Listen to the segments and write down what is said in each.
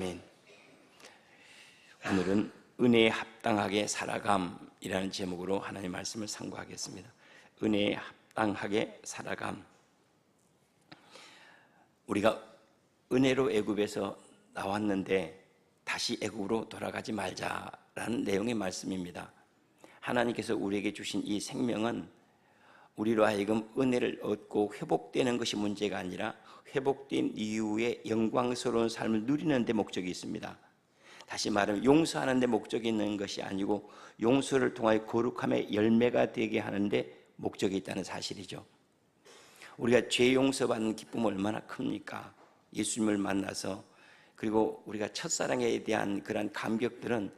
아멘. 오늘은 은혜에 합당하게 살아감이라는 제목으로 하나님의 말씀을 상고하겠습니다. 은혜에 합당하게 살아감. 우리가 은혜로 애굽에서 나왔는데 다시 애굽으로 돌아가지 말자라는 내용의 말씀입니다. 하나님께서 우리에게 주신 이 생명은 우리로 하여금 은혜를 얻고 회복되는 것이 문제가 아니라 회복된 이후에 영광스러운 삶을 누리는 데 목적이 있습니다. 다시 말하면 용서하는 데 목적이 있는 것이 아니고 용서를 통하여 거룩함의 열매가 되게 하는 데 목적이 있다는 사실이죠. 우리가 죄 용서받는 기쁨은 얼마나 큽니까? 예수님을 만나서, 그리고 우리가 첫사랑에 대한 그런 감격들은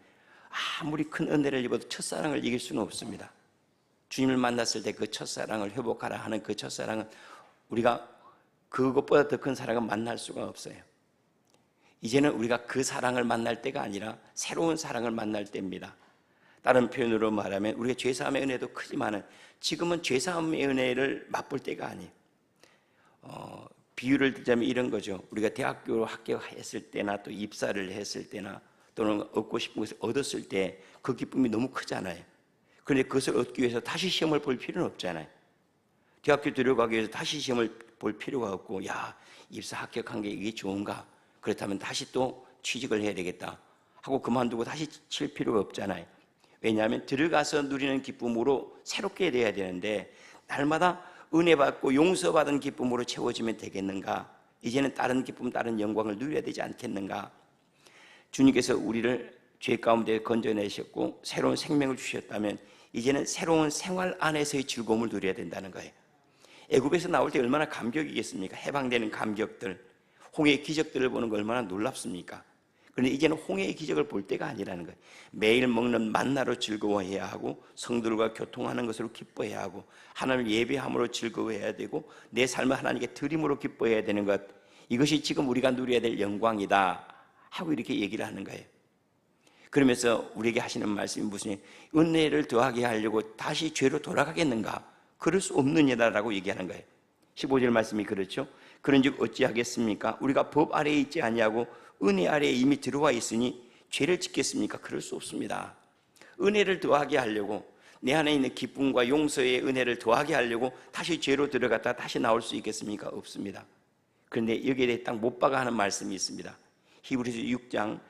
아무리 큰 은혜를 입어도 첫사랑을 이길 수는 없습니다. 주님을 만났을 때 그 첫사랑을 회복하라 하는 그 첫사랑은 우리가 그것보다 더 큰 사랑은 만날 수가 없어요. 이제는 우리가 그 사랑을 만날 때가 아니라 새로운 사랑을 만날 때입니다. 다른 표현으로 말하면 우리가 죄사함의 은혜도 크지만 지금은 죄사함의 은혜를 맛볼 때가 아니에요. 비유를 들자면 이런 거죠. 우리가 대학교로 합격했을 때나 또 입사를 했을 때나 또는 얻고 싶은 것을 얻었을 때 그 기쁨이 너무 크잖아요. 그런데 그것을 얻기 위해서 다시 시험을 볼 필요는 없잖아요. 대학교 들어가기 위해서 다시 시험을 볼 필요가 없고, 야, 입사 합격한 게 이게 좋은가? 그렇다면 다시 또 취직을 해야 되겠다 하고 그만두고 다시 칠 필요가 없잖아요. 왜냐하면 들어가서 누리는 기쁨으로 새롭게 돼야 되는데 날마다 은혜 받고 용서받은 기쁨으로 채워지면 되겠는가? 이제는 다른 기쁨, 다른 영광을 누려야 되지 않겠는가? 주님께서 우리를 죄 가운데 건져내셨고 새로운 생명을 주셨다면 이제는 새로운 생활 안에서의 즐거움을 누려야 된다는 거예요. 애굽에서 나올 때 얼마나 감격이겠습니까? 해방되는 감격들, 홍해의 기적들을 보는 거 얼마나 놀랍습니까? 그런데 이제는 홍해의 기적을 볼 때가 아니라는 거예요. 매일 먹는 만나로 즐거워해야 하고 성들과 교통하는 것으로 기뻐해야 하고 하나님을 예배함으로 즐거워해야 되고 내 삶을 하나님께 드림으로 기뻐해야 되는 것, 이것이 지금 우리가 누려야 될 영광이다 하고 이렇게 얘기를 하는 거예요. 그러면서 우리에게 하시는 말씀이 무슨, 은혜를 더하게 하려고 다시 죄로 돌아가겠는가? 그럴 수 없느니라라고 얘기하는 거예요. 15절 말씀이 그렇죠. 그런즉 어찌하겠습니까? 우리가 법 아래에 있지 아니하고 은혜 아래에 이미 들어와 있으니 죄를 짓겠습니까? 그럴 수 없습니다. 은혜를 더하게 하려고, 내 안에 있는 기쁨과 용서의 은혜를 더하게 하려고 다시 죄로 들어갔다 다시 나올 수 있겠습니까? 없습니다. 그런데 여기에 대해 딱 못 박아 하는 말씀이 있습니다. 히브리서 6장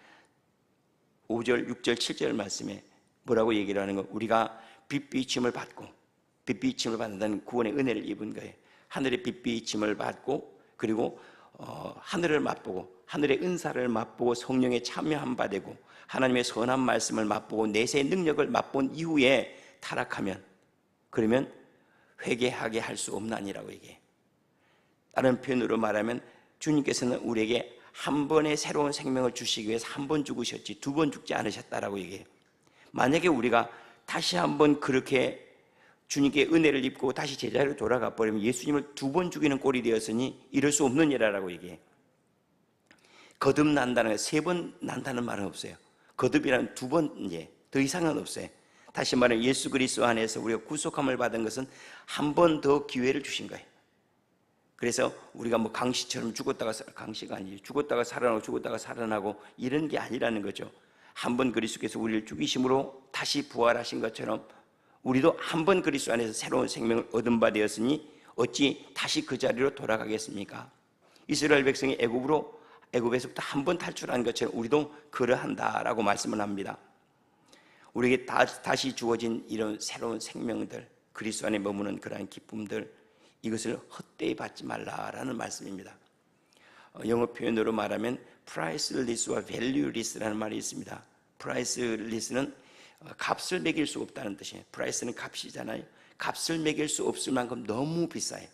5절, 6절, 7절 말씀에 뭐라고 얘기를 하는 거? 우리가 빚비침을 받고, 빚비침을 받는다는 구원의 은혜를 입은 거예요. 하늘의 빚비침을 받고, 그리고 하늘을 맛보고 하늘의 은사를 맛보고 성령에 참여한 바 되고 하나님의 선한 말씀을 맛보고 내세의 능력을 맛본 이후에 타락하면, 그러면 회개하게 할 수 없나니라고 얘기해요. 다른 표현으로 말하면 주님께서는 우리에게 한 번의 새로운 생명을 주시기 위해서 한 번 죽으셨지 두 번 죽지 않으셨다라고 얘기해요. 만약에 우리가 다시 한 번 그렇게 주님께 은혜를 입고 다시 제자리로 돌아가 버리면 예수님을 두 번 죽이는 꼴이 되었으니 이럴 수 없는 일이라고 얘기해요. 거듭난다는 거, 세 번 난다는 말은 없어요. 거듭이라는 두 번, 이제 더 이상은 없어요. 다시 말하면 예수 그리스도 안에서 우리가 구속함을 받은 것은 한 번 더 기회를 주신 거예요. 그래서 우리가 뭐 강시처럼 강시가 아니에요. 죽었다가 살아나고 죽었다가 살아나고 이런 게 아니라는 거죠. 한 번 그리스도께서 우리를 죽이심으로 다시 부활하신 것처럼 우리도 한 번 그리스도 안에서 새로운 생명을 얻은 바 되었으니 어찌 다시 그 자리로 돌아가겠습니까? 이스라엘 백성이 애굽에서부터 한 번 탈출한 것처럼 우리도 그러한다라고 말씀을 합니다. 우리에게 다시 주어진 이런 새로운 생명들, 그리스도 안에 머무는 그러한 기쁨들, 이것을 헛되이 받지 말라라는 말씀입니다. 영어 표현으로 말하면 priceless와 valueless라는 말이 있습니다. priceless는 값을 매길 수 없다는 뜻이에요. price는 값이잖아요. 값을 매길 수 없을 만큼 너무 비싸요.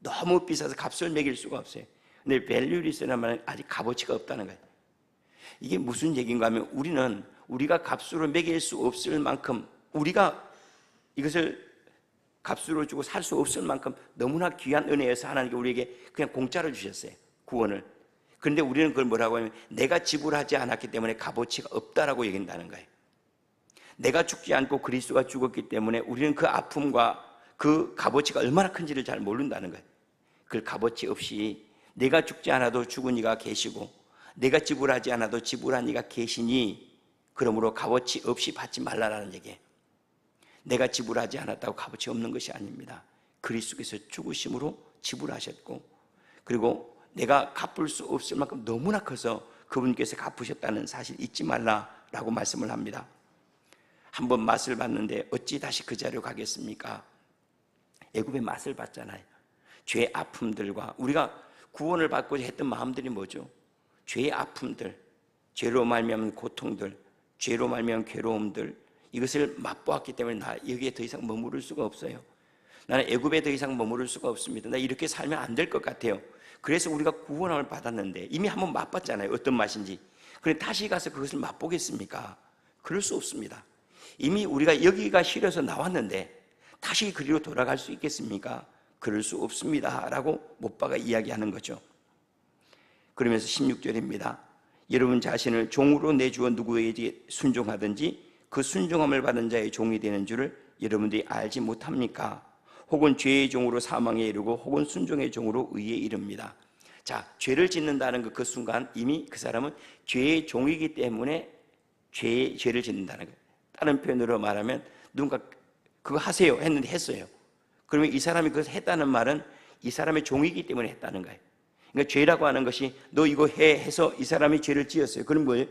너무 비싸서 값을 매길 수가 없어요. 근데 valueless라는 말은 아직 값어치가 없다는 거예요. 이게 무슨 얘기인가 하면 우리가 값으로 매길 수 없을 만큼, 우리가 이것을 값으로 주고 살 수 없을 만큼 너무나 귀한 은혜여서 하나님께 우리에게 그냥 공짜로 주셨어요. 구원을. 그런데 우리는 그걸 뭐라고 하면 내가 지불하지 않았기 때문에 값어치가 없다라고 얘기한다는 거예요. 내가 죽지 않고 그리스도가 죽었기 때문에 우리는 그 아픔과 그 값어치가 얼마나 큰지를 잘 모른다는 거예요. 그 값어치 없이 내가 죽지 않아도 죽은 이가 계시고 내가 지불하지 않아도 지불한 이가 계시니 그러므로 값어치 없이 받지 말라라는 얘기예요. 내가 지불하지 않았다고 값어치 없는 것이 아닙니다. 그리스도께서 죽으심으로 지불하셨고, 그리고 내가 갚을 수 없을 만큼 너무나 커서 그분께서 갚으셨다는 사실 잊지 말라라고 말씀을 합니다. 한번 맛을 봤는데 어찌 다시 그 자리로 가겠습니까? 애굽의 맛을 봤잖아요. 죄의 아픔들과 우리가 구원을 받고자 했던 마음들이 뭐죠? 죄의 아픔들, 죄로 말미암은 고통들, 죄로 말미암은 괴로움들, 이것을 맛보았기 때문에 나 여기에 더 이상 머무를 수가 없어요. 나는 애굽에 더 이상 머무를 수가 없습니다. 나 이렇게 살면 안 될 것 같아요. 그래서 우리가 구원을 받았는데 이미 한번 맛봤잖아요. 어떤 맛인지. 그런데 다시 가서 그것을 맛보겠습니까? 그럴 수 없습니다. 이미 우리가 여기가 싫어서 나왔는데 다시 그리로 돌아갈 수 있겠습니까? 그럴 수 없습니다 라고 못바가 이야기하는 거죠. 그러면서 16절입니다. 여러분 자신을 종으로 내주어 누구에게 순종하든지 그 순종함을 받은 자의 종이 되는 줄을 여러분들이 알지 못합니까? 혹은 죄의 종으로 사망에 이르고 혹은 순종의 종으로 의에 이릅니다. 자, 죄를 짓는다는 그 순간 이미 그 사람은 죄의 종이기 때문에 죄를 짓는다는 거예요. 다른 표현으로 말하면 누군가 그거 하세요 했는데 했어요. 그러면 이 사람이 그것을 했다는 말은 이 사람의 종이기 때문에 했다는 거예요. 그러니까 죄라고 하는 것이 너 이거 해 해서 이 사람이 죄를 지었어요. 그럼 뭐예요?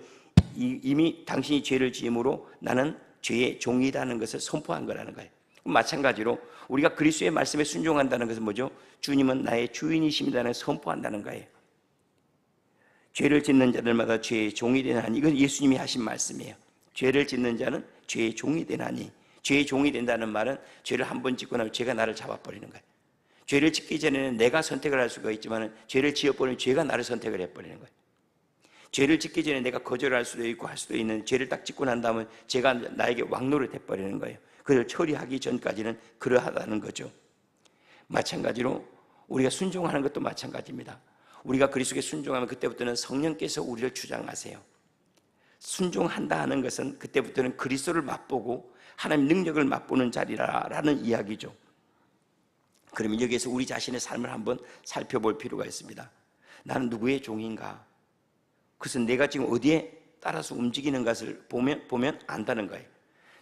이미 당신이 죄를 지음으로 나는 죄의 종이라는 것을 선포한 거라는 거예요. 마찬가지로 우리가 그리스도의 말씀에 순종한다는 것은 뭐죠? 주님은 나의 주인이십니다라는 선포한다는 거예요. 죄를 짓는 자들마다 죄의 종이 되나니, 이건 예수님이 하신 말씀이에요. 죄를 짓는 자는 죄의 종이 되나니, 죄의 종이 된다는 말은 죄를 한 번 짓고 나면 죄가 나를 잡아버리는 거예요. 죄를 짓기 전에는 내가 선택을 할 수가 있지만 죄를 지어버리면 죄가 나를 선택을 해버리는 거예요. 죄를 짓기 전에 내가 거절할 수도 있고 할 수도 있는, 죄를 딱 짓고 난 다음에 죄가 나에게 왕노릇 해버리는 거예요. 그걸 처리하기 전까지는 그러하다는 거죠. 마찬가지로 우리가 순종하는 것도 마찬가지입니다. 우리가 그리스도께 순종하면 그때부터는 성령께서 우리를 주장하세요. 순종한다 하는 것은 그때부터는 그리스도를 맛보고 하나님 능력을 맛보는 자리라는 이야기죠. 그러면 여기에서 우리 자신의 삶을 한번 살펴볼 필요가 있습니다. 나는 누구의 종인가? 그것은 내가 지금 어디에 따라서 움직이는 것을 보면 안다는 거예요.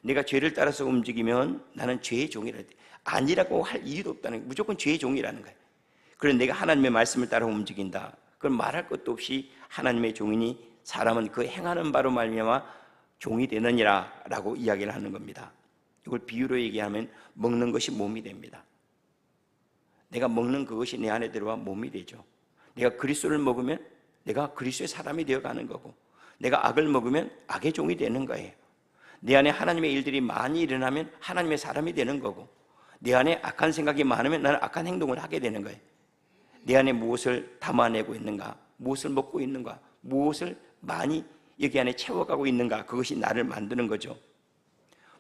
내가 죄를 따라서 움직이면 나는 죄의 종이라, 아니라고 할 이유도 없다는 거예요. 무조건 죄의 종이라는 거예요. 그래서 내가 하나님의 말씀을 따라 움직인다, 그건 말할 것도 없이 하나님의 종이니 사람은 그 행하는 바로 말미암아 종이 되느니라 라고 이야기를 하는 겁니다. 이걸 비유로 얘기하면 먹는 것이 몸이 됩니다. 내가 먹는 그것이 내 안에 들어와 몸이 되죠. 내가 그리스도를 먹으면 내가 그리스도의 사람이 되어가는 거고, 내가 악을 먹으면 악의 종이 되는 거예요. 내 안에 하나님의 일들이 많이 일어나면 하나님의 사람이 되는 거고, 내 안에 악한 생각이 많으면 나는 악한 행동을 하게 되는 거예요. 내 안에 무엇을 담아내고 있는가, 무엇을 먹고 있는가, 무엇을 많이 여기 안에 채워가고 있는가, 그것이 나를 만드는 거죠.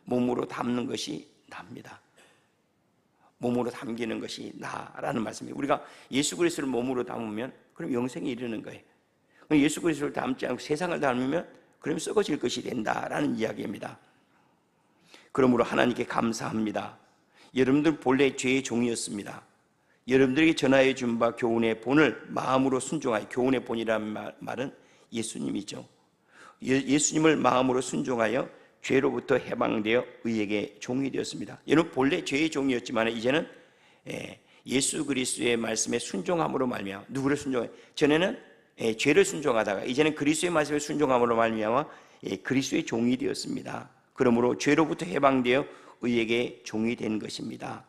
몸으로 담는 것이 납니다. 몸으로 담기는 것이 나라는 말씀이에요. 우리가 예수 그리스도를 몸으로 담으면 그럼 영생에 이르는 거예요. 예수 그리스도를 담지 않고 세상을 담으면 그럼 썩어질 것이 된다라는 이야기입니다. 그러므로 하나님께 감사합니다. 여러분들 본래 죄의 종이었습니다. 여러분들에게 전하여 준 바 교훈의 본을 마음으로 순종하여, 교훈의 본이라는 말은 예수님이죠. 예수님을 마음으로 순종하여 죄로부터 해방되어 의에게 종이 되었습니다. 여러분 본래 죄의 종이었지만 이제는 예수 그리스도의 말씀에 순종함으로 말미암아, 누구를 순종해? 전에는 죄를 순종하다가 이제는 그리스도의 말씀에 순종함으로 말미암아 그리스도의 종이 되었습니다. 그러므로 죄로부터 해방되어 의에게 종이 된 것입니다.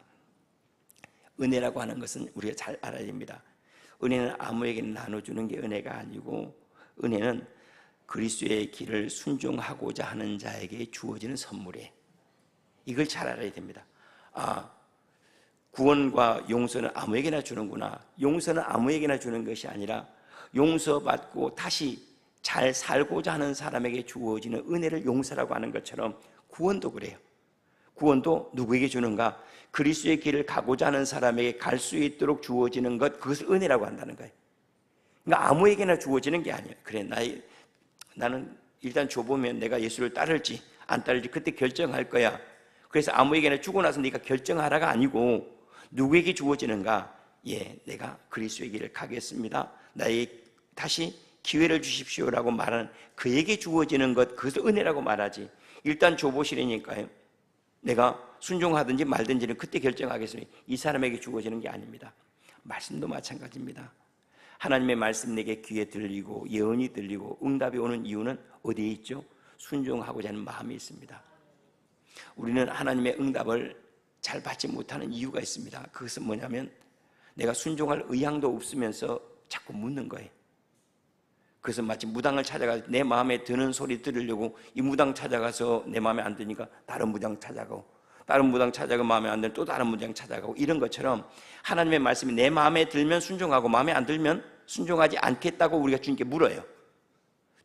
은혜라고 하는 것은 우리가 잘 알아야 됩니다. 은혜는 아무에게나 나눠주는 게 은혜가 아니고, 은혜는 그리스도의 길을 순종하고자 하는 자에게 주어지는 선물이에요. 이걸 잘 알아야 됩니다. 구원과 용서는 아무에게나 주는구나. 용서는 아무에게나 주는 것이 아니라 용서받고 다시 잘 살고자 하는 사람에게 주어지는 은혜를 용서라고 하는 것처럼 구원도 그래요. 구원도 누구에게 주는가? 그리스도의 길을 가고자 하는 사람에게 갈 수 있도록 주어지는 것, 그것을 은혜라고 한다는 거예요. 그러니까 아무에게나 주어지는 게 아니에요. 그래, 나는 일단 줘보면 내가 예수를 따를지 안 따를지 그때 결정할 거야. 그래서 아무에게나 주고 나서 네가 결정하라가 아니고 누구에게 주어지는가? 내가 그리스도의 길을 가겠습니다. 나의 다시 기회를 주십시오라고 말하는 그에게 주어지는 것, 그것을 은혜라고 말하지. 일단 줘보시라니까요. 내가 순종하든지 말든지는 그때 결정하겠으니 이 사람에게 주어지는 게 아닙니다. 말씀도 마찬가지입니다. 하나님의 말씀 내게 귀에 들리고 예언이 들리고 응답이 오는 이유는 어디에 있죠? 순종하고자 하는 마음이 있습니다. 우리는 하나님의 응답을 잘 받지 못하는 이유가 있습니다. 그것은 뭐냐면 내가 순종할 의향도 없으면서 자꾸 묻는 거예요. 그래서 마치 무당을 찾아가서 내 마음에 드는 소리 들으려고 이 무당 찾아가서 내 마음에 안 드니까 다른 무당 찾아가고, 다른 무당 찾아가고 마음에 안 들면 또 다른 무당 찾아가고, 이런 것처럼 하나님의 말씀이 내 마음에 들면 순종하고 마음에 안 들면 순종하지 않겠다고 우리가 주님께 물어요.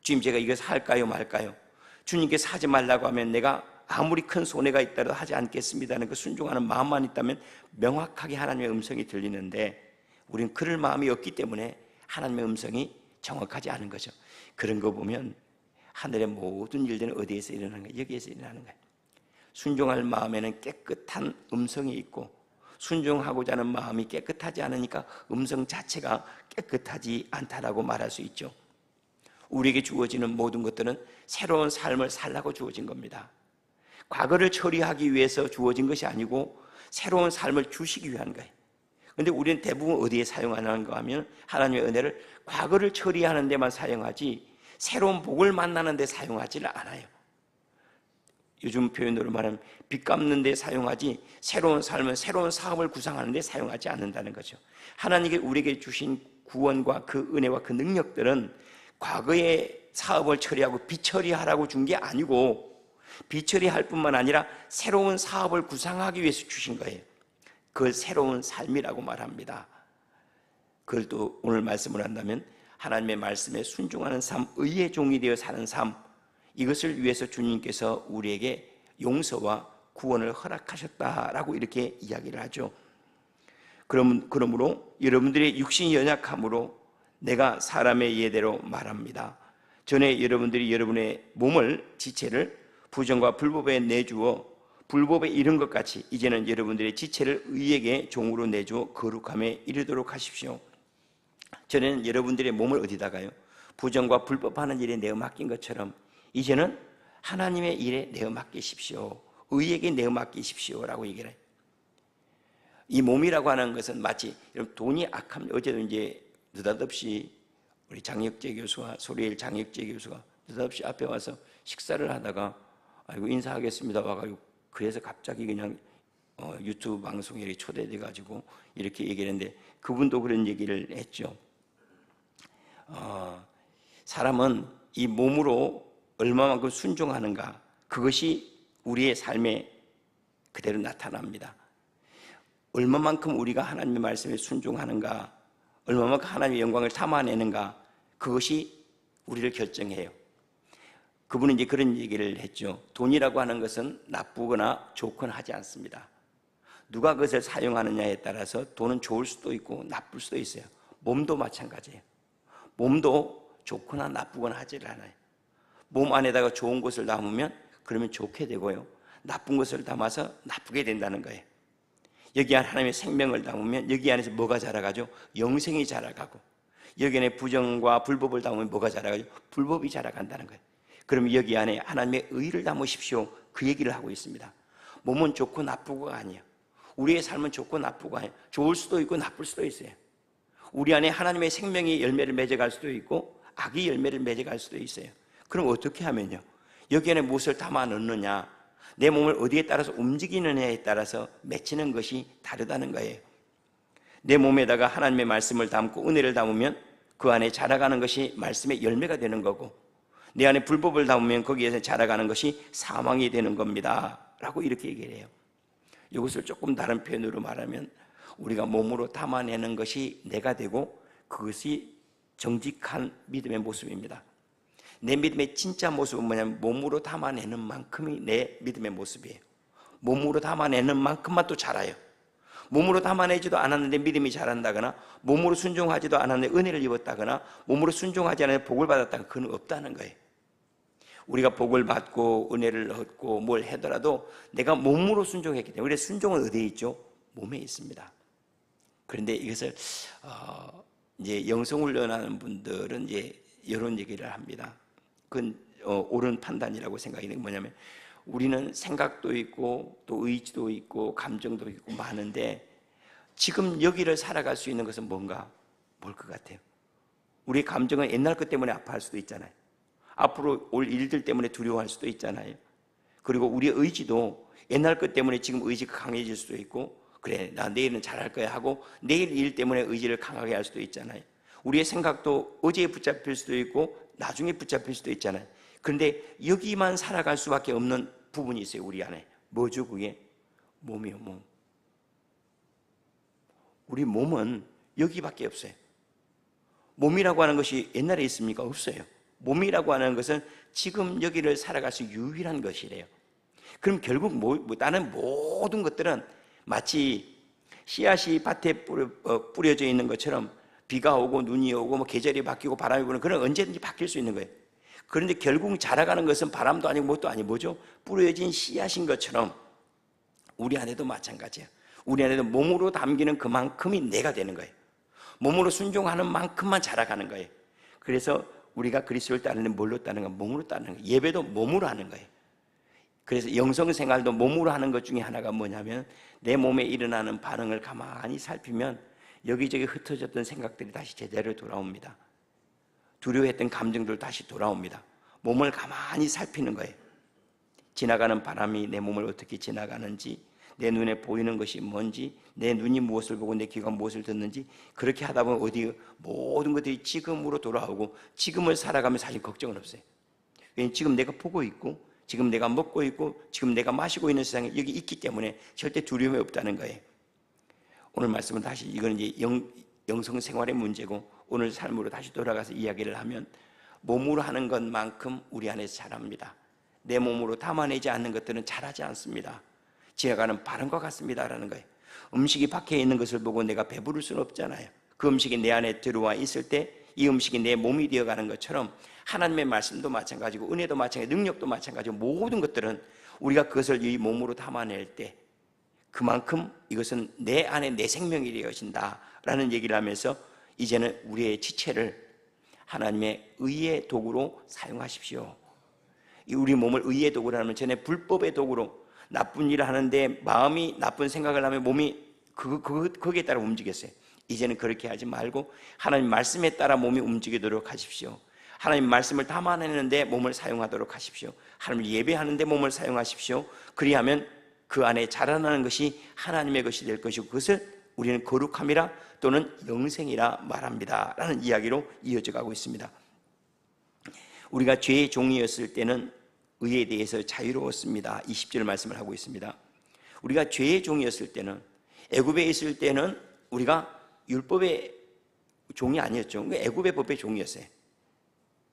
주님, 제가 이것을 할까요 말까요? 주님께서 하지 말라고 하면 내가 아무리 큰 손해가 있다도 하지 않겠습니다는 그 순종하는 마음만 있다면 명확하게 하나님의 음성이 들리는데, 우리는 그럴 마음이 없기 때문에 하나님의 음성이 정확하지 않은 거죠. 그런 거 보면 하늘의 모든 일들은 어디에서 일어나는 거예요? 여기에서 일어나는 거예요. 순종할 마음에는 깨끗한 음성이 있고, 순종하고자 하는 마음이 깨끗하지 않으니까 음성 자체가 깨끗하지 않다라고 말할 수 있죠. 우리에게 주어지는 모든 것들은 새로운 삶을 살라고 주어진 겁니다. 과거를 처리하기 위해서 주어진 것이 아니고 새로운 삶을 주시기 위한 거예요. 그런데 우리는 대부분 어디에 사용하는가 하면 하나님의 은혜를 과거를 처리하는 데만 사용하지 새로운 복을 만나는 데 사용하지를 않아요. 요즘 표현으로 말하면 빚 갚는 데 사용하지 새로운 삶은 새로운 사업을 구상하는 데 사용하지 않는다는 거죠. 하나님께 우리에게 주신 구원과 그 은혜와 그 능력들은 과거의 사업을 처리하고 빚 처리하라고 준 게 아니고, 빚 처리할 뿐만 아니라 새로운 사업을 구상하기 위해서 주신 거예요. 그걸 새로운 삶이라고 말합니다. 그걸 또 오늘 말씀을 한다면 하나님의 말씀에 순종하는 삶, 의의 종이 되어 사는 삶, 이것을 위해서 주님께서 우리에게 용서와 구원을 허락하셨다라고 이렇게 이야기를 하죠. 그러므로 여러분들의 육신이 연약함으로 내가 사람의 예대로 말합니다. 전에 여러분들이 여러분의 몸을, 지체를 부정과 불법에 내주어 불법에 이른 것 같이 이제는 여러분들의 지체를 의에게 종으로 내주어 거룩함에 이르도록 하십시오. 전에는 여러분들의 몸을 어디다가요? 부정과 불법하는 일에 내어 맡긴 것처럼 이제는 하나님의 일에 내어 맡기십시오. 의에게 내어 맡기십시오라고 얘기를 해요. 이 몸이라고 하는 것은 마치 돈이 악합니다. 어제도 이제 느닷없이 우리 장혁재 교수와 소리엘 장혁재 교수가 느닷없이 앞에 와서 식사를 하다가 아이고 인사하겠습니다 와가지고, 그래서 갑자기 그냥 유튜브 방송에 초대돼 가지고 이렇게 얘기를 했는데, 그분도 그런 얘기를 했죠. 사람은 이 몸으로 얼마만큼 순종하는가, 그것이 우리의 삶에 그대로 나타납니다. 얼마만큼 우리가 하나님의 말씀에 순종하는가, 얼마만큼 하나님의 영광을 담아내는가, 그것이 우리를 결정해요. 그분은 이제 그런 얘기를 했죠. 돈이라고 하는 것은 나쁘거나 좋거나 하지 않습니다. 누가 그것을 사용하느냐에 따라서 돈은 좋을 수도 있고 나쁠 수도 있어요. 몸도 마찬가지예요. 몸도 좋거나 나쁘거나 하지를 않아요. 몸 안에다가 좋은 것을 담으면 그러면 좋게 되고요, 나쁜 것을 담아서 나쁘게 된다는 거예요. 여기 안에 하나님의 생명을 담으면 여기 안에서 뭐가 자라가죠? 영생이 자라가고, 여기 안에 부정과 불법을 담으면 뭐가 자라가죠? 불법이 자라간다는 거예요. 그럼 여기 안에 하나님의 의를 담으십시오, 그 얘기를 하고 있습니다. 몸은 좋고 나쁘고가 아니에요. 우리의 삶은 좋고 나쁘고 아니에요. 좋을 수도 있고 나쁠 수도 있어요. 우리 안에 하나님의 생명이 열매를 맺어갈 수도 있고 악이 열매를 맺어갈 수도 있어요. 그럼 어떻게 하면요? 여기 안에 무엇을 담아 넣느냐, 내 몸을 어디에 따라서 움직이느냐에 따라서 맺히는 것이 다르다는 거예요. 내 몸에다가 하나님의 말씀을 담고 은혜를 담으면 그 안에 자라가는 것이 말씀의 열매가 되는 거고, 내 안에 불법을 담으면 거기에서 자라가는 것이 사망이 되는 겁니다 라고 이렇게 얘기를 해요. 이것을 조금 다른 표현으로 말하면 우리가 몸으로 담아내는 것이 내가 되고, 그것이 정직한 믿음의 모습입니다. 내 믿음의 진짜 모습은 뭐냐면 몸으로 담아내는 만큼이 내 믿음의 모습이에요. 몸으로 담아내는 만큼만 또 자라요. 몸으로 담아내지도 않았는데 믿음이 자란다거나, 몸으로 순종하지도 않았는데 은혜를 입었다거나, 몸으로 순종하지 않았는데 복을 받았다거나, 그건 없다는 거예요. 우리가 복을 받고 은혜를 얻고 뭘 하더라도 내가 몸으로 순종했기 때문에, 우리의 순종은 어디에 있죠? 몸에 있습니다. 그런데 이것을 이제 영성훈련하는 분들은 이제 이런 얘기를 합니다. 그건 옳은 판단이라고 생각이 되는 게 뭐냐면, 우리는 생각도 있고 또 의지도 있고 감정도 있고 많은데, 지금 여기를 살아갈 수 있는 것은 뭔가, 뭘 것 같아요? 우리 감정은 옛날 것 때문에 아파할 수도 있잖아요. 앞으로 올 일들 때문에 두려워할 수도 있잖아요. 그리고 우리 의지도 옛날 것 때문에 지금 의지가 강해질 수도 있고, 그래 나 내일은 잘할 거야 하고 내일 일 때문에 의지를 강하게 할 수도 있잖아요. 우리의 생각도 어제에 붙잡힐 수도 있고 나중에 붙잡힐 수도 있잖아요. 그런데 여기만 살아갈 수밖에 없는 부분이 있어요. 우리 안에. 뭐죠 그게? 몸이요, 몸. 우리 몸은 여기밖에 없어요. 몸이라고 하는 것이 옛날에 있습니까? 없어요. 몸이라고 하는 것은 지금 여기를 살아갈 수 유일한 것이래요. 그럼 결국 다른 모든 것들은 마치 씨앗이 밭에 뿌려져 있는 것처럼, 비가 오고 눈이 오고 뭐 계절이 바뀌고 바람이 부는, 그런 언제든지 바뀔 수 있는 거예요. 그런데 결국 자라가는 것은 바람도 아니고 뭣도 아니고 뭐죠? 뿌려진 씨앗인 것처럼 우리 안에도 마찬가지예요. 우리 안에도 몸으로 담기는 그만큼이 내가 되는 거예요. 몸으로 순종하는 만큼만 자라가는 거예요. 그래서 우리가 그리스도를 따르는 뭘로 따르는 거예요? 몸으로 따르는 거예요. 예배도 몸으로 하는 거예요. 그래서 영성생활도 몸으로 하는 것 중에 하나가 뭐냐면, 내 몸에 일어나는 반응을 가만히 살피면 여기저기 흩어졌던 생각들이 다시 제대로 돌아옵니다. 두려워했던 감정들 다시 돌아옵니다. 몸을 가만히 살피는 거예요. 지나가는 바람이 내 몸을 어떻게 지나가는지, 내 눈에 보이는 것이 뭔지, 내 눈이 무엇을 보고 내 귀가 무엇을 듣는지, 그렇게 하다 보면 어디 모든 것들이 지금으로 돌아오고, 지금을 살아가면 사실 걱정은 없어요. 왜냐하면 지금 내가 보고 있고 지금 내가 먹고 있고 지금 내가 마시고 있는 세상에 여기 있기 때문에 절대 두려움이 없다는 거예요. 오늘 말씀은 다시, 이거는 이제 영성 생활의 문제고, 오늘 삶으로 다시 돌아가서 이야기를 하면, 몸으로 하는 것만큼 우리 안에서 자랍니다. 내 몸으로 담아내지 않는 것들은 자라지 않습니다. 지나가는 바람과 같습니다라는 거예요. 음식이 밖에 있는 것을 보고 내가 배부를 수는 없잖아요. 그 음식이 내 안에 들어와 있을 때 이 음식이 내 몸이 되어가는 것처럼, 하나님의 말씀도 마찬가지고 은혜도 마찬가지고 능력도 마찬가지고, 모든 것들은 우리가 그것을 이 몸으로 담아낼 때 그만큼 이것은 내 안에 내 생명이 되어진다 라는 얘기를 하면서, 이제는 우리의 지체를 하나님의 의의 도구로 사용하십시오. 우리 몸을 의의 도구로 하면, 전에 불법의 도구로 나쁜 일을 하는데 마음이 나쁜 생각을 하면 몸이 거기에 따라 움직였어요. 이제는 그렇게 하지 말고 하나님 말씀에 따라 몸이 움직이도록 하십시오. 하나님 말씀을 담아내는데 몸을 사용하도록 하십시오. 하나님 예배하는데 몸을 사용하십시오. 그리하면 그 안에 자라나는 것이 하나님의 것이 될 것이고, 그것을 우리는 거룩함이라 또는 영생이라 말합니다 라는 이야기로 이어져 가고 있습니다. 우리가 죄의 종이었을 때는 의에 대해서 자유로웠습니다. 20절 말씀을 하고 있습니다. 우리가 죄의 종이었을 때는, 애굽에 있을 때는 우리가 율법의 종이 아니었죠. 애굽의 법의 종이었어요.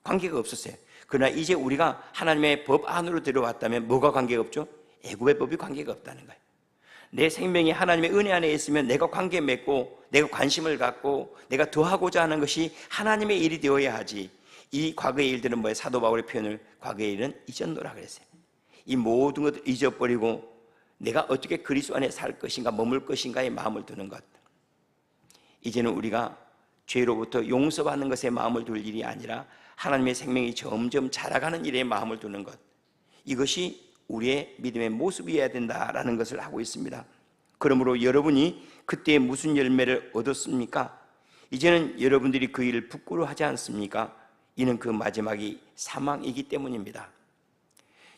관계가 없었어요. 그러나 이제 우리가 하나님의 법 안으로 들어왔다면 뭐가 관계가 없죠? 애굽의 법이 관계가 없다는 거예요. 내 생명이 하나님의 은혜 안에 있으면 내가 관계 맺고 내가 관심을 갖고 내가 더 하고자 하는 것이 하나님의 일이 되어야 하지. 이 과거의 일들은 뭐예요? 사도 바울의 표현을 과거의 일은 잊었노라 그랬어요. 이 모든 것을 잊어버리고 내가 어떻게 그리스도 안에 살 것인가, 머물 것인가에 마음을 두는 것. 이제는 우리가 죄로부터 용서받는 것에 마음을 둘 일이 아니라 하나님의 생명이 점점 자라가는 일에 마음을 두는 것, 이것이 우리의 믿음의 모습이어야 된다라는 것을 하고 있습니다. 그러므로 여러분이 그때 무슨 열매를 얻었습니까? 이제는 여러분들이 그 일을 부끄러워하지 않습니까? 이는 그 마지막이 사망이기 때문입니다.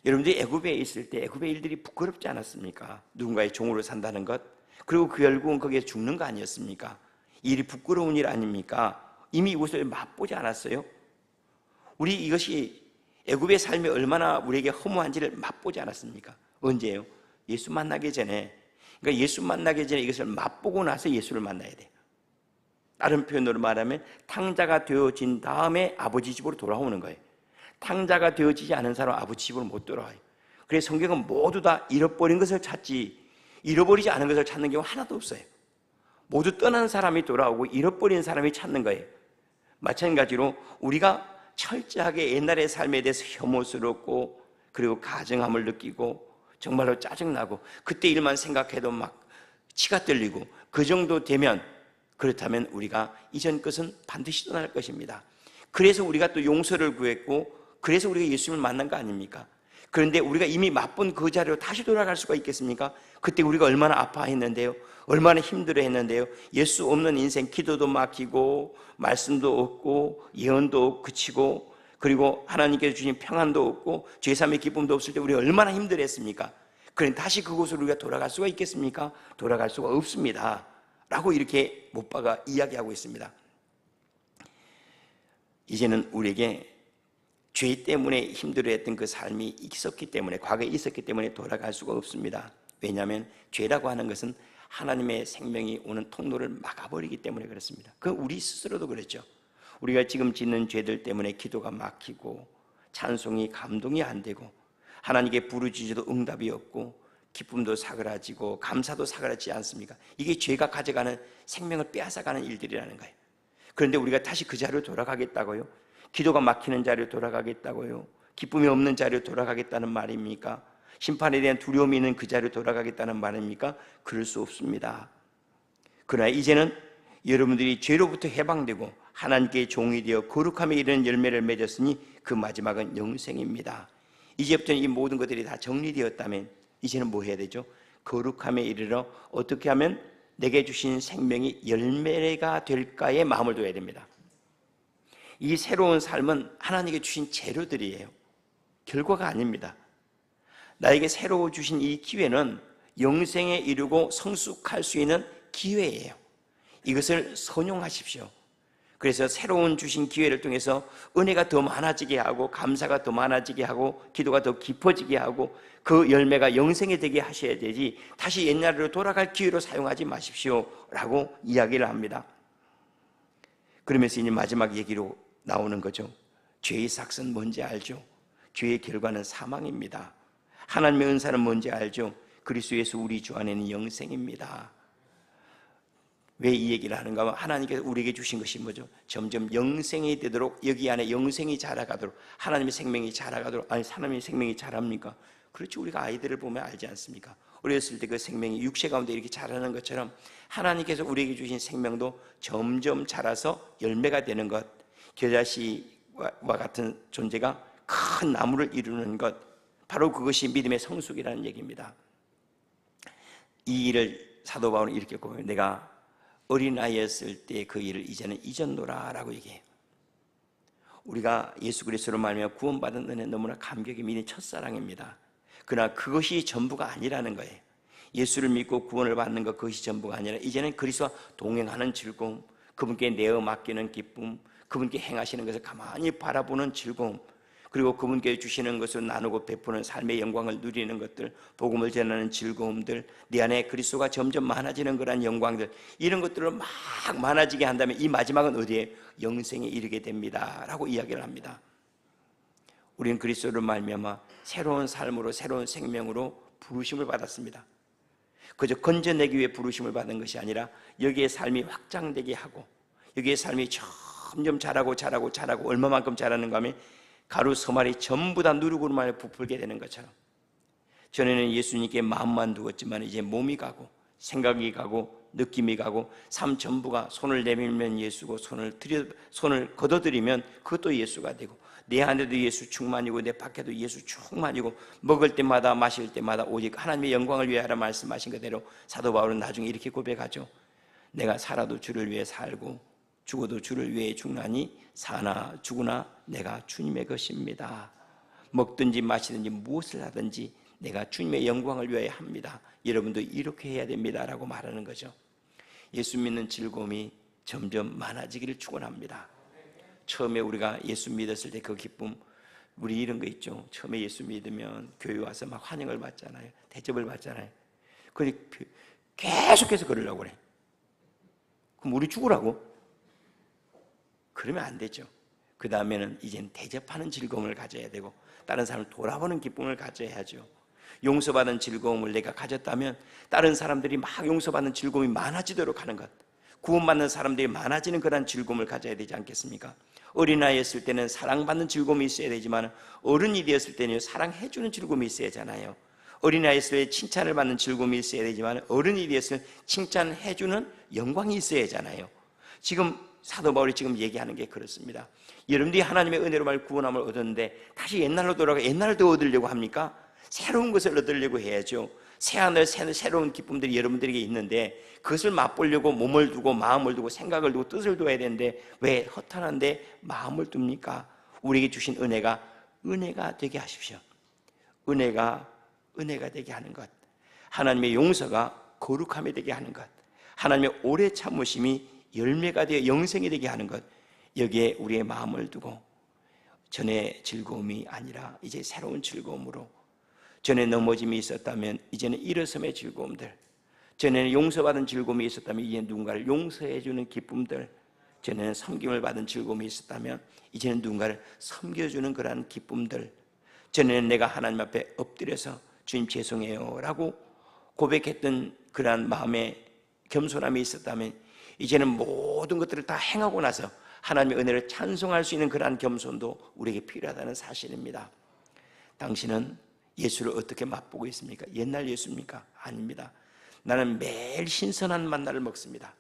여러분들이 애굽에 있을 때 애굽의 일들이 부끄럽지 않았습니까? 누군가의 종으로 산다는 것, 그리고 그 결국은 거기에 죽는 거 아니었습니까? 이 일이 부끄러운 일 아닙니까? 이미 이것을 맛보지 않았어요? 우리 이것이 애굽의 삶이 얼마나 우리에게 허무한지를 맛보지 않았습니까? 언제예요? 예수 만나기 전에. 그러니까 예수 만나기 전에 이것을 맛보고 나서 예수를 만나야 돼요. 다른 표현으로 말하면 탕자가 되어진 다음에 아버지 집으로 돌아오는 거예요. 탕자가 되어지지 않은 사람은 아버지 집으로 못 돌아와요. 그래서 성경은 모두 다 잃어버린 것을 찾지, 잃어버리지 않은 것을 찾는 경우 하나도 없어요. 모두 떠난 사람이 돌아오고 잃어버린 사람이 찾는 거예요. 마찬가지로 우리가 철저하게 옛날의 삶에 대해서 혐오스럽고 그리고 가증함을 느끼고 정말로 짜증나고 그때 일만 생각해도 막 치가 떨리고 그 정도 되면, 그렇다면 우리가 이전 것은 반드시 떠날 것입니다. 그래서 우리가 또 용서를 구했고 그래서 우리가 예수님을 만난 거 아닙니까? 그런데 우리가 이미 맛본 그 자리로 다시 돌아갈 수가 있겠습니까? 그때 우리가 얼마나 아파했는데요, 얼마나 힘들어했는데요. 예수 없는 인생, 기도도 막히고 말씀도 없고 예언도 그치고 그리고 하나님께서 주신 평안도 없고 죄사함의 기쁨도 없을 때 우리가 얼마나 힘들었습니까? 그런데 다시 그곳으로 우리가 돌아갈 수가 있겠습니까? 돌아갈 수가 없습니다 라고 이렇게 못바가 이야기하고 있습니다. 이제는 우리에게 죄 때문에 힘들어했던 그 삶이 있었기 때문에, 과거에 있었기 때문에 돌아갈 수가 없습니다. 왜냐하면 죄라고 하는 것은 하나님의 생명이 오는 통로를 막아버리기 때문에 그렇습니다. 그 우리 스스로도 그랬죠. 우리가 지금 짓는 죄들 때문에 기도가 막히고 찬송이 감동이 안 되고 하나님께 부르짖어도 응답이 없고 기쁨도 사그라지고 감사도 사그라지지 않습니까? 이게 죄가 가져가는 생명을 빼앗아가는 일들이라는 거예요. 그런데 우리가 다시 그 자리로 돌아가겠다고요? 기도가 막히는 자리로 돌아가겠다고요? 기쁨이 없는 자리로 돌아가겠다는 말입니까? 심판에 대한 두려움이 있는 그 자리로 돌아가겠다는 말입니까? 그럴 수 없습니다. 그러나 이제는 여러분들이 죄로부터 해방되고 하나님께 종이 되어 거룩함에 이르는 열매를 맺었으니 그 마지막은 영생입니다. 이제부터는 이 모든 것들이 다 정리되었다면 이제는 뭐 해야 되죠? 거룩함에 이르러 어떻게 하면 내게 주신 생명이 열매가 될까에 마음을 둬야 됩니다. 이 새로운 삶은 하나님께 주신 재료들이에요. 결과가 아닙니다. 나에게 새로 주신 이 기회는 영생에 이르고 성숙할 수 있는 기회예요. 이것을 선용하십시오. 그래서 새로운 주신 기회를 통해서 은혜가 더 많아지게 하고 감사가 더 많아지게 하고 기도가 더 깊어지게 하고 그 열매가 영생이 되게 하셔야 되지 다시 옛날로 돌아갈 기회로 사용하지 마십시오 라고 이야기를 합니다. 그러면서 이제 마지막 얘기로 나오는 거죠. 죄의 삭은 뭔지 알죠? 죄의 결과는 사망입니다. 하나님의 은사는 뭔지 알죠? 그리스도 예수 우리 주 안에는 영생입니다. 왜 이 얘기를 하는가 하면 하나님께서 우리에게 주신 것이 뭐죠? 점점 영생이 되도록 여기 안에 영생이 자라가도록 하나님의 생명이 자라가도록. 아니 하나님의 생명이 자랍니까? 그렇죠. 우리가 아이들을 보면 알지 않습니까? 어렸을 때 그 생명이 육체 가운데 이렇게 자라는 것처럼 하나님께서 우리에게 주신 생명도 점점 자라서 열매가 되는 것, 겨자씨와 같은 존재가 큰 나무를 이루는 것, 바로 그것이 믿음의 성숙이라는 얘기입니다. 이 일을 사도 바울은 이렇게 고백해요. 내가 어린아이였을 때 그 일을 이제는 잊었노라 라고 얘기해요. 우리가 예수 그리스도로 말미암아 구원받은 은혜 너무나 감격이 미는 첫사랑입니다. 그러나 그것이 전부가 아니라는 거예요. 예수를 믿고 구원을 받는 것, 그것이 전부가 아니라 이제는 그리스도와 동행하는 즐거움, 그분께 내어 맡기는 기쁨, 그분께 행하시는 것을 가만히 바라보는 즐거움, 그리고 그분께 주시는 것을 나누고 베푸는 삶의 영광을 누리는 것들, 복음을 전하는 즐거움들, 내 안에 그리스도가 점점 많아지는 그런 영광들, 이런 것들을 막 많아지게 한다면 이 마지막은 어디에? 영생에 이르게 됩니다 라고 이야기를 합니다. 우리는 그리스도를 말미암아 새로운 삶으로, 새로운 생명으로 부르심을 받았습니다. 그저 건져내기 위해 부르심을 받은 것이 아니라 여기에 삶이 확장되게 하고 여기에 삶이 점점 자라고 얼마만큼 자라는가 하면 가루 서말이 전부 다 누룩으로만 부풀게 되는 것처럼, 전에는 예수님께 마음만 두었지만 이제 몸이 가고 생각이 가고 느낌이 가고 삶 전부가, 손을 내밀면 예수고 손을 걷어들이면 그것도 예수가 되고, 내 안에도 예수 충만이고 내 밖에도 예수 충만이고, 먹을 때마다 마실 때마다 오직 하나님의 영광을 위해 하라 말씀하신 그대로 사도 바울은 나중에 이렇게 고백하죠. 내가 살아도 주를 위해 살고 죽어도 주를 위해 죽나니 사나 죽으나 내가 주님의 것입니다. 먹든지 마시든지 무엇을 하든지 내가 주님의 영광을 위하여 합니다. 여러분도 이렇게 해야 됩니다 라고 말하는 거죠. 예수 믿는 즐거움이 점점 많아지기를 축원합니다. 처음에 우리가 예수 믿었을 때 그 기쁨, 우리 이런 거 있죠. 처음에 예수 믿으면 교회 와서 막 환영을 받잖아요. 대접을 받잖아요. 근데 계속해서 그러려고 그래. 그럼 우리 죽으라고? 그러면 안 되죠. 그 다음에는 이젠 대접하는 즐거움을 가져야 되고 다른 사람을 돌아보는 기쁨을 가져야죠. 용서받은 즐거움을 내가 가졌다면 다른 사람들이 막 용서받는 즐거움이 많아지도록 하는 것, 구원받는 사람들이 많아지는 그런 즐거움을 가져야 되지 않겠습니까? 어린아이였을 때는 사랑받는 즐거움이 있어야 되지만 어른이 되었을 때는 사랑해주는 즐거움이 있어야 하잖아요. 어린아이였을 때 칭찬을 받는 즐거움이 있어야 되지만 어른이 되었을 때 칭찬해주는 영광이 있어야 하잖아요. 지금 사도 바울이 지금 얘기하는 게 그렇습니다. 여러분들이 하나님의 은혜로 말 구원함을 얻었는데 다시 옛날로 돌아가 옛날을 더 얻으려고 합니까? 새로운 것을 얻으려고 해야죠. 새하늘 새로운 기쁨들이 여러분들에게 있는데 그것을 맛보려고 몸을 두고 마음을 두고 생각을 두고 뜻을 둬야 되는데 왜 허탄한데 마음을 둡니까? 우리에게 주신 은혜가 되게 하십시오. 은혜가 되게 하는 것, 하나님의 용서가 거룩함이 되게 하는 것, 하나님의 오래 참으심이 열매가 되어 영생이 되게 하는 것, 여기에 우리의 마음을 두고 전에 즐거움이 아니라 이제 새로운 즐거움으로, 전에 넘어짐이 있었다면 이제는 일어섬의 즐거움들, 전에는 용서받은 즐거움이 있었다면 이제는 누군가를 용서해 주는 기쁨들, 전에는 섬김을 받은 즐거움이 있었다면 이제는 누군가를 섬겨주는 그러한 기쁨들, 전에는 내가 하나님 앞에 엎드려서 주님 죄송해요 라고 고백했던 그러한 마음의 겸손함이 있었다면 이제는 모든 것들을 다 행하고 나서 하나님의 은혜를 찬송할 수 있는 그러한 겸손도 우리에게 필요하다는 사실입니다. 당신은 예수를 어떻게 맛보고 있습니까? 옛날 예수입니까? 아닙니다. 나는 매일 신선한 만나를 먹습니다.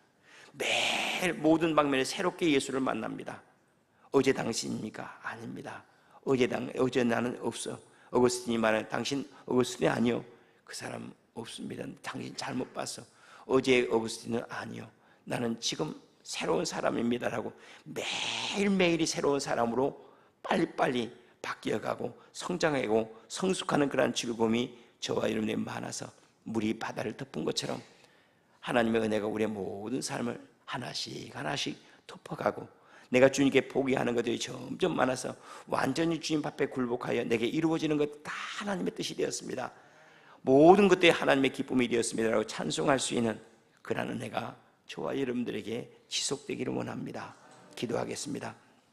매일 모든 방면에 새롭게 예수를 만납니다. 어제 당신입니까? 아닙니다. 어제 나는 없어. 어거스틴이 말하는 당신 어거스틴이 아니요. 그 사람 없습니다. 당신 잘못 봤어. 어제 어거스틴은 아니요. 나는 지금 새로운 사람입니다라고 매일매일이 새로운 사람으로 빨리빨리 바뀌어가고 성장하고 성숙하는 그런 즐거움이 저와 여러분에 많아서 물이 바다를 덮은 것처럼 하나님의 은혜가 우리의 모든 삶을 하나씩 덮어가고 내가 주님께 포기하는 것들이 점점 많아서 완전히 주님 앞에 굴복하여 내게 이루어지는 것 다 하나님의 뜻이 되었습니다. 모든 것들이 하나님의 기쁨이 되었습니다라고 찬송할 수 있는 그런 은혜가 저와 여러분들에게 지속되기를 원합니다. 기도하겠습니다.